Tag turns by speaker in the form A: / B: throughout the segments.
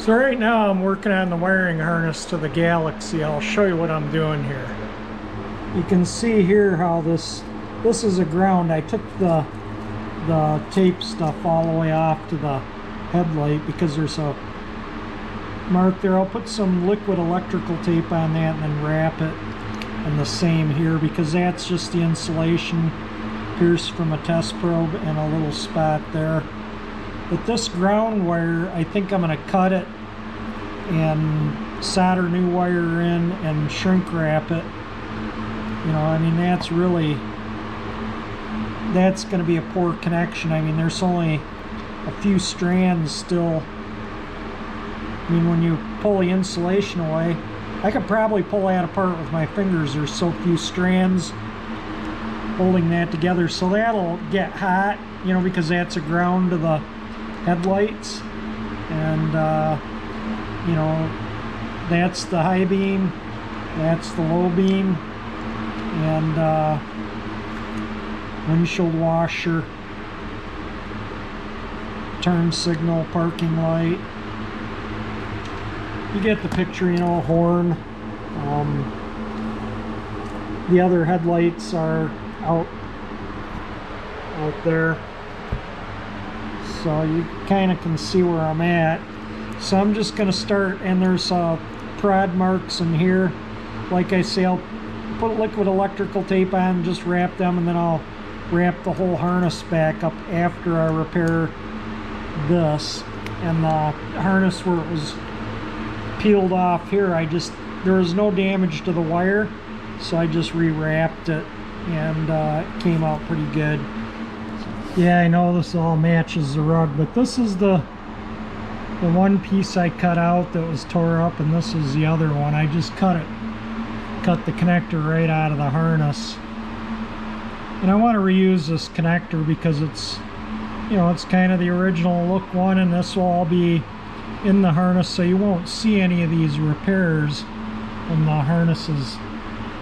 A: So right now I'm working on the wiring harness to the Galaxie. I'll show you what I'm doing here. You can see here how this is a ground. I took the tape stuff all the way off to the headlight because there's a mark there. I'll put some liquid electrical tape on that and then wrap it. And the same here because that's just the insulation pierced from a test probe and a little spot there. But this ground wire, I think I'm going to cut it and solder new wire in and shrink wrap it. You know, I mean, that's going to be a poor connection. I mean, there's only a few strands still. I mean, when you pull the insulation away, I could probably pull that apart with my fingers. There's so few strands holding that together. So that'll get hot, you know, because that's a ground to the headlights. And, you know, that's the high beam, that's the low beam, and windshield washer, turn signal, parking light. You get the picture, you know, horn. The other headlights are out there, so you kind of can see where I'm at. So I'm just going to start, and there's prod marks in here. Like I say, I'll put liquid electrical tape on, just wrap them, and then I'll wrap the whole harness back up after I repair this. And the harness where it was peeled off here, there was no damage to the wire, so I just rewrapped it, and it came out pretty good. Yeah, I know this all matches the rug, but this is the one piece I cut out that was tore up, and this is the other one. I just cut the connector right out of the harness. And I want to reuse this connector because it's, you know, it's kind of the original look one, and this will all be in the harness, so you won't see any of these repairs when the harness is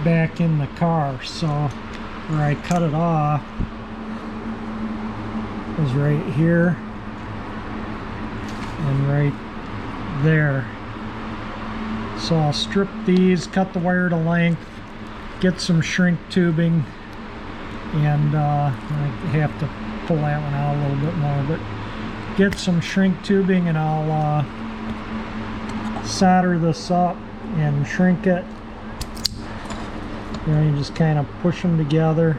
A: back in the car. So where I cut it off is right here and right there. So I'll strip these, cut the wire to length, get some shrink tubing, and I have to pull that one out a little bit more, but get some shrink tubing, and I'll solder this up and shrink it. You know, you just kind of push them together,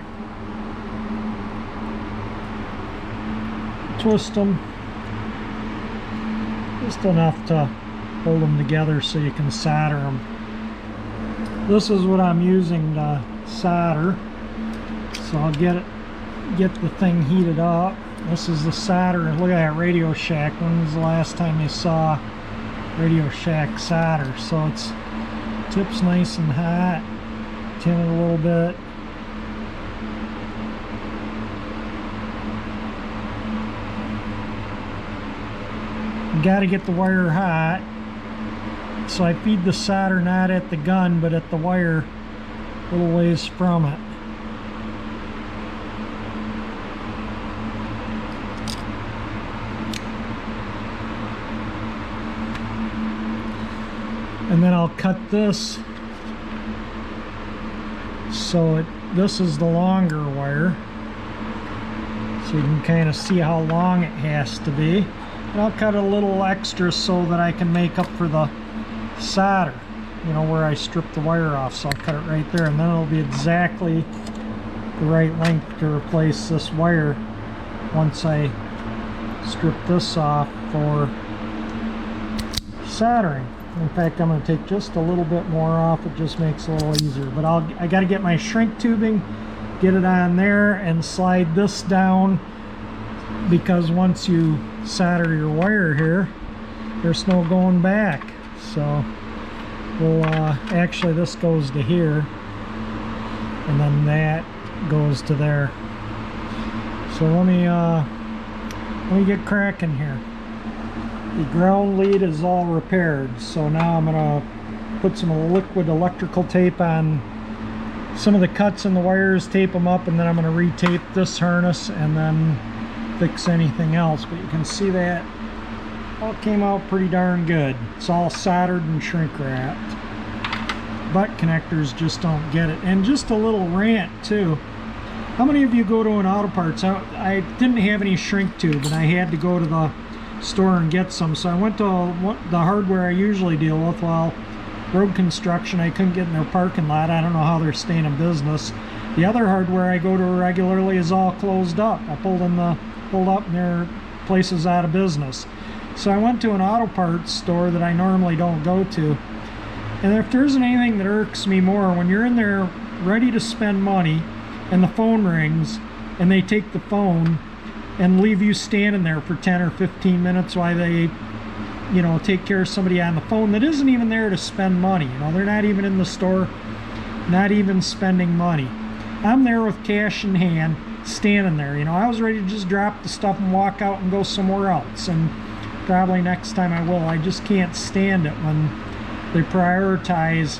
A: twist them just enough to hold them together so you can solder them. This is what I'm using to solder, so I'll get the thing heated up. This is the solder. Look at that Radio Shack. When was the last time you saw Radio Shack solder? So it's tips nice and hot, tin it a little bit. You got to get the wire hot. So I feed the solder not at the gun, but at the wire a little ways from it. And then I'll cut this, so this is the longer wire, so you can kind of see how long it has to be. And I'll cut a little extra so that I can make up for the solder, you know, where I stripped the wire off. So I'll cut it right there, and then it'll be exactly the right length to replace this wire once I strip this off for soldering. In fact, I'm going to take just a little bit more off. It just makes it a little easier. But I got to get my shrink tubing, get it on there, and slide this down, because once you solder your wire here, there's no going back. So we'll actually, this goes to here, and then that goes to there. So let me get cracking here. The ground lead is all repaired, so now I'm going to put some liquid electrical tape on some of the cuts in the wires, tape them up, and then I'm going to retape this harness and then fix anything else. But you can see that all came out pretty darn good. It's all soldered and shrink wrapped. Butt connectors just don't get it. And just a little rant too. How many of you go to an auto parts? I didn't have any shrink tube and I had to go to the store and get some. So I went to the hardware I usually deal with. Well, road construction, I couldn't get in their parking lot. I don't know how they're staying in business. The other hardware I go to regularly is all closed up. I pulled up and their place is out of business. So I went to an auto parts store that I normally don't go to. And if there isn't anything that irks me more, when you're in there ready to spend money and the phone rings and they take the phone and leave you standing there for 10 or 15 minutes while they, you know, take care of somebody on the phone that isn't even there to spend money. You know, they're not even in the store, not even spending money. I'm there with cash in hand, standing there. You know, I was ready to just drop the stuff and walk out and go somewhere else. And probably next time I will. I just can't stand it when they prioritize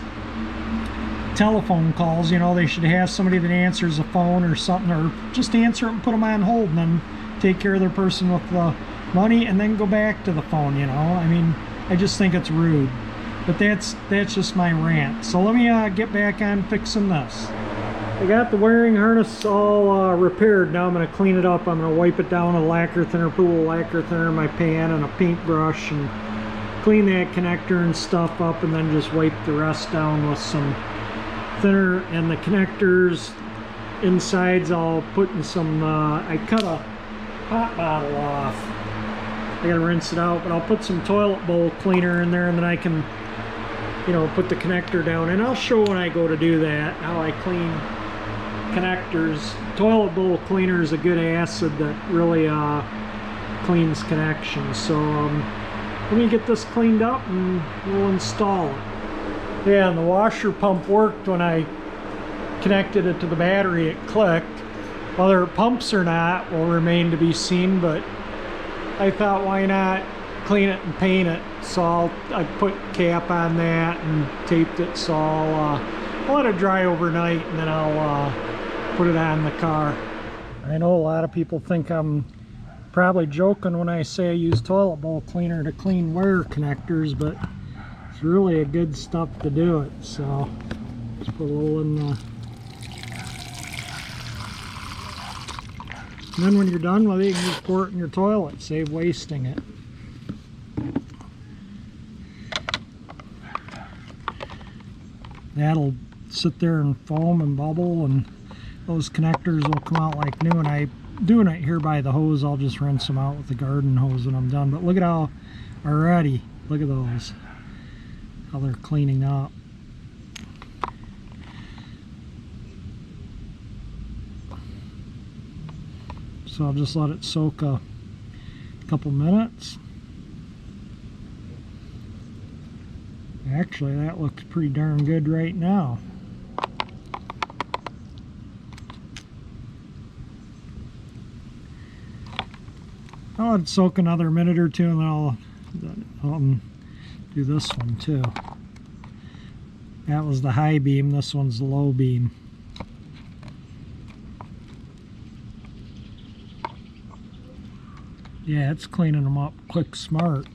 A: telephone calls. You know, they should have somebody that answers a phone or something, or just answer it and put them on hold and then take care of their person with the money and then go back to the phone. You know, I mean, I just think it's rude. But that's just my rant. So let me get back on fixing this. I got the wiring harness all repaired. Now I'm going to clean it up. I'm going to wipe it down with a lacquer thinner, put a little lacquer thinner in my pan and a paintbrush and clean that connector and stuff up, and then just wipe the rest down with some thinner. And the connectors insides I'll put in some, I cut a pop bottle off. I gotta rinse it out, but I'll put some toilet bowl cleaner in there, and then I can, you know, put the connector down. And I'll show when I go to do that how I clean connectors. Toilet bowl cleaner is a good acid that really cleans connections. So let me get this cleaned up and we'll install it. Yeah, and the washer pump worked when I connected it to the battery. It clicked. Whether it pumps or not will remain to be seen, but I thought, why not clean it and paint it? So I put cap on that and taped it. So I'll let it dry overnight, and then I'll put it on the car. I know a lot of people think I'm probably joking when I say I use toilet bowl cleaner to clean wire connectors, but it's really a good stuff to do it. So just put a little in the... And then when you're done with it, you can just pour it in your toilet, save wasting it. That'll sit there and foam and bubble, and those connectors will come out like new. And I'm doing it here by the hose. I'll just rinse them out with the garden hose when I'm done. But look at how already, look at those, how they're cleaning up. So I'll just let it soak a couple minutes. Actually, that looks pretty darn good right now. I'll let it soak another minute or two, and then I'll do this one too. That was the high beam, this one's the low beam. Yeah, it's cleaning them up quick, smart.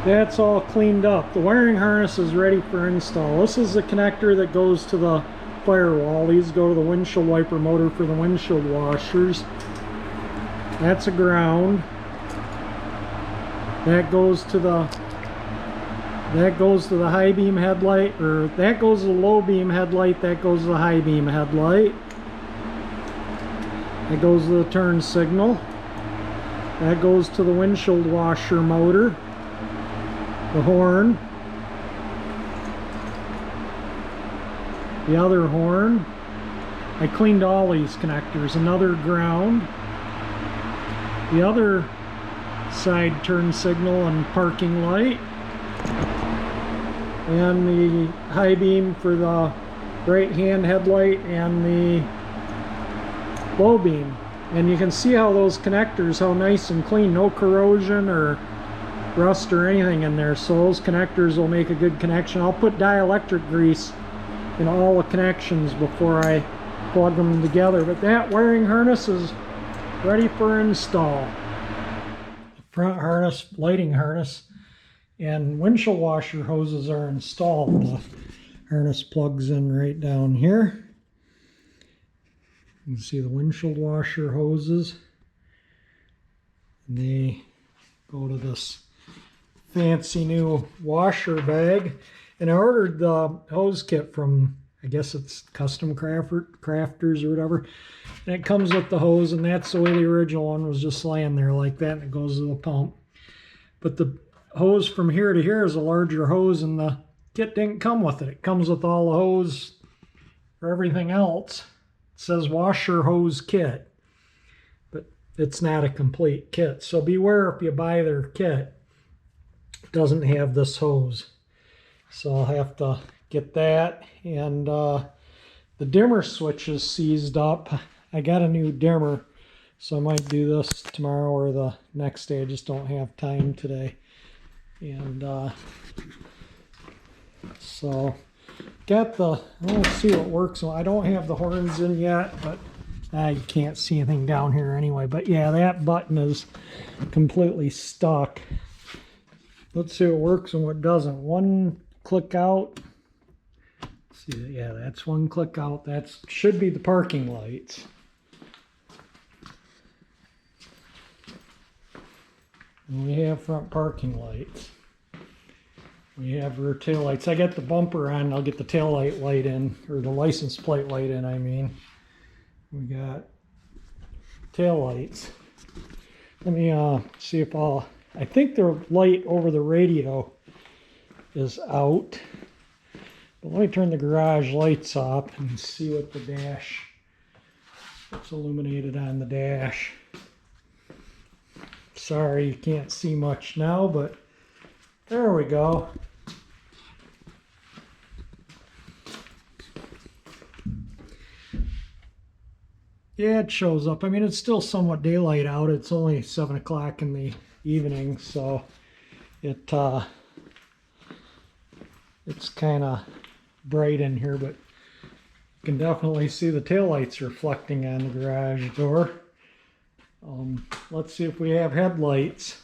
A: That's all cleaned up. The wiring harness is ready for install. This is the connector that goes to the firewall. These go to the windshield wiper motor for the windshield washers. That's a ground. That goes to the high beam headlight, or that goes to the low beam headlight, that goes to the high beam headlight. That goes to the turn signal. That goes to the windshield washer motor. The horn, the other horn. I cleaned all these connectors. Another ground, the other side turn signal and parking light, and the high beam for the right hand headlight and the low beam. And you can see how those connectors, how nice and clean, no corrosion or rust or anything in there. So those connectors will make a good connection. I'll put dielectric grease and all the connections before I plug them together. But that wiring harness is ready for install. The front harness, lighting harness, and windshield washer hoses are installed. The harness plugs in right down here. You can see the windshield washer hoses. And they go to this fancy new washer bag. And I ordered the hose kit from, I guess it's Custom Crafters or whatever. And it comes with the hose, and that's the way the original one was, just laying there like that, and it goes to the pump. But the hose from here to here is a larger hose, and the kit didn't come with it. It comes with all the hose for everything else. It says washer hose kit, but it's not a complete kit. So beware if you buy their kit, it doesn't have this hose. So I'll have to get that. And the dimmer switch is seized up. I got a new dimmer, so I might do this tomorrow or the next day. I just don't have time today. And so got the, let's see what works. Well, I don't have the horns in yet, but I can't see anything down here anyway. But yeah, that button is completely stuck. Let's see what works and what doesn't. One click out. Let's see, yeah, that's one click out. That should be the parking lights. And we have front parking lights. We have rear tail lights. I got the bumper on. I'll get the tail light in, or the license plate light in, I mean. We got tail lights. Let me see if I think the light over the radio is out. But let me turn the garage lights off and see what the dash, what's illuminated on the dash. Sorry, you can't see much now, but there we go. Yeah, it shows up. I mean, it's still somewhat daylight out. It's only 7 o'clock in the evening, so it's kind of bright in here, but you can definitely see the taillights reflecting on the garage door. Let's see if we have headlights.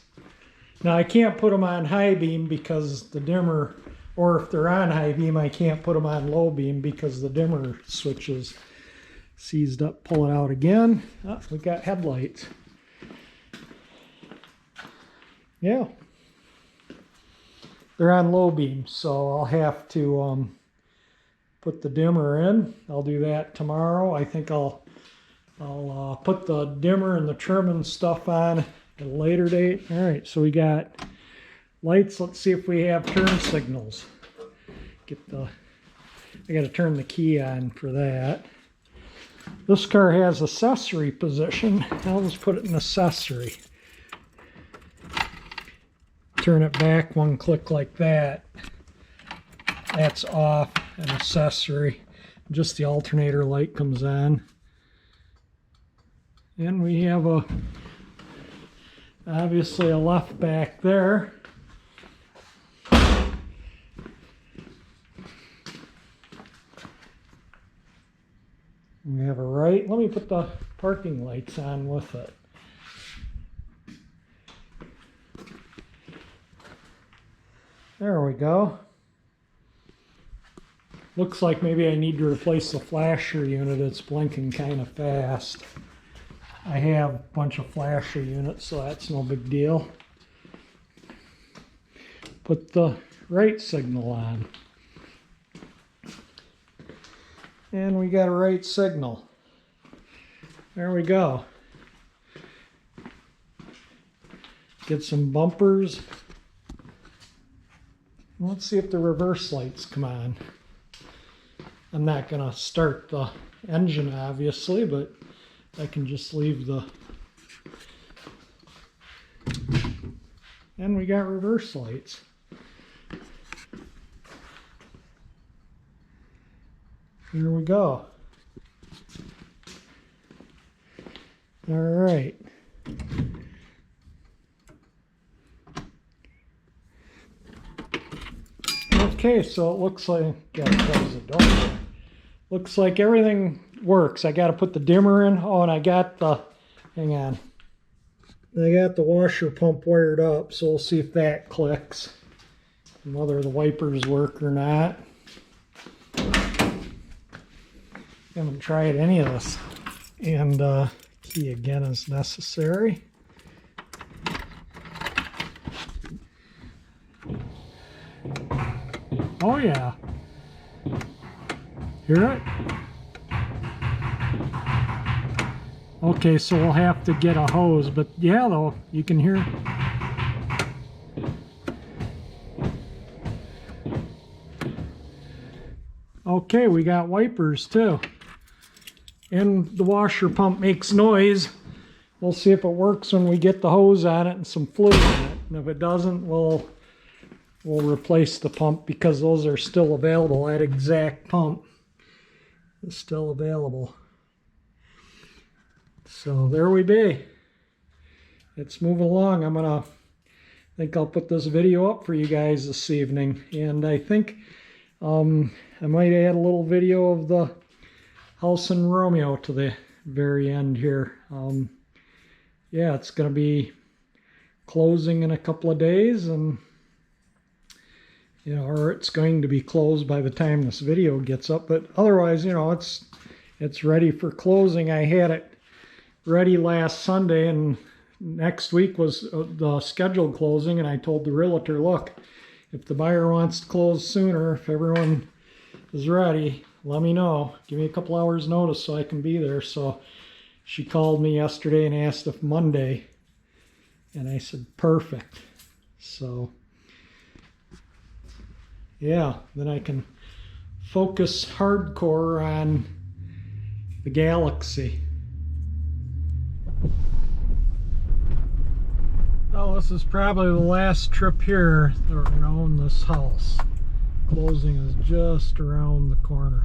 A: Now, I can't put them on high beam because the dimmer, or if they're on high beam, I can't put them on low beam because the dimmer switch is seized up. Pull it out again. Oh, we got headlights. Yeah. They're on low beam, so I'll have to put the dimmer in. I'll do that tomorrow. I think I'll put the dimmer and the trim and stuff on at a later date. All right, so we got lights. Let's see if we have turn signals. I got to turn the key on for that. This car has accessory position. I'll just put it in accessory. Turn it back one click like that. That's off and accessory. Just the alternator light comes on. And we have obviously a left back there. We have a right. Let me put the parking lights on with it. There we go. Looks like maybe I need to replace the flasher unit. It's blinking kind of fast. I have a bunch of flasher units, so that's no big deal. Put the right signal on. And we got a right signal. There we go. Get some bumpers. Let's see if the reverse lights come on. I'm not going to start the engine, obviously, but I can just leave the... And we got reverse lights. Here we go. All right. Okay, so it looks like, gotta close the door. Looks like everything works. I gotta put the dimmer in. Oh, and I got the, hang on. I got the washer pump wired up, so we'll see if that clicks. And whether the wipers work or not. Haven't tried any of this. And key again is necessary. Oh yeah. Hear it? Okay, so we'll have to get a hose, but yeah though, you can hear. Okay, we got wipers too. And the washer pump makes noise. We'll see if it works when we get the hose on it and some fluid in it. And if it doesn't, we'll replace the pump because those are still available. That exact pump is still available. So there we be. It's moving along. I think I'll put this video up for you guys this evening. And I think I might add a little video of the house in Romeo to the very end here. Yeah, it's going to be closing in a couple of days, and you know, or it's going to be closed by the time this video gets up. But otherwise, you know, it's ready for closing. I had it ready last Sunday, and next week was the scheduled closing, and I told the realtor, look, if the buyer wants to close sooner, if everyone is ready, let me know. Give me a couple hours notice so I can be there. So she called me yesterday and asked if Monday, and I said perfect. So yeah, then I can focus hardcore on the Galaxie. Oh, this is probably the last trip here that we're going to own this house. Closing is just around the corner.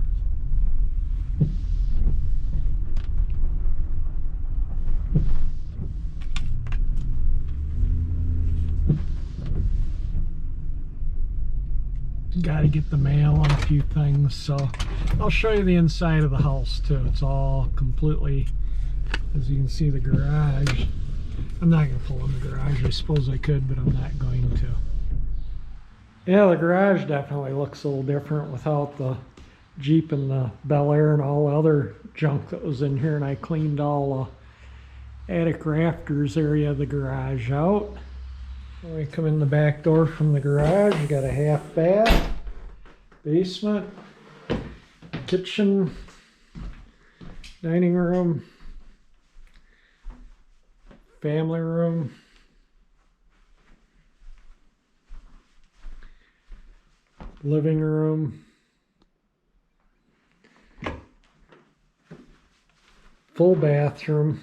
A: Got to get the mail on a few things, so I'll show you the inside of the house too. It's all completely, as you can see, the garage. I'm not going to pull in the garage. I suppose I could, but I'm not going to. Yeah, the garage definitely looks a little different without the Jeep and the Bel Air and all the other junk that was in here, and I cleaned all the attic rafters area of the garage out. When we come in the back door from the garage, you got a half bath, basement, kitchen, dining room, family room, living room, full bathroom,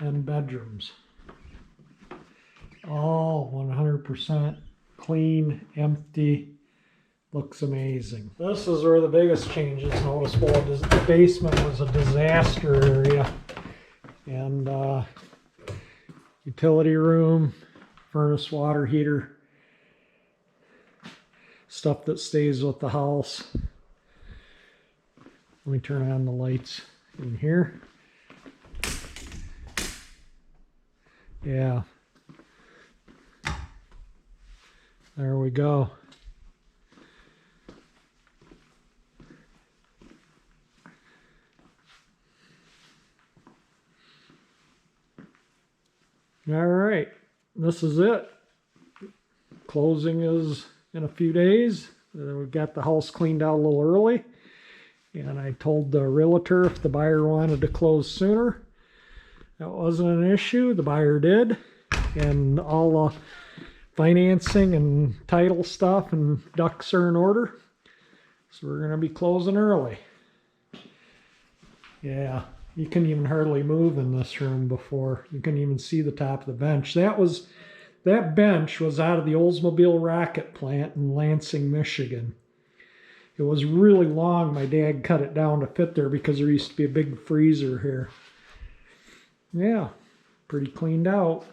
A: and bedrooms. All 100% clean, empty, looks amazing. This is where the biggest change is noticeable. The basement was a disaster area. And utility room, furnace, water heater, stuff that stays with the house. Let me turn on the lights in here. Yeah. There we go. All right, this is it. Closing is in a few days. We've got the house cleaned out a little early, and I told the realtor if the buyer wanted to close sooner, that wasn't an issue. The buyer did, and all the financing and title stuff and ducks are in order. So we're going to be closing early. Yeah, you couldn't even hardly move in this room before. You couldn't even see the top of the bench. That bench was out of the Oldsmobile rocket plant in Lansing, Michigan. It was really long. My dad cut it down to fit there because there used to be a big freezer here. Yeah, pretty cleaned out.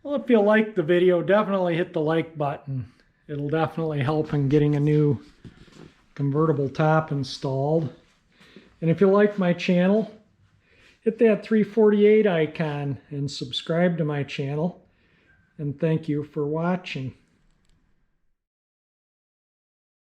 A: Well, if you like the video, definitely hit the like button. It'll definitely help in getting a new convertible top installed. And if you like my channel, hit that 348 icon and subscribe to my channel. And thank you for watching.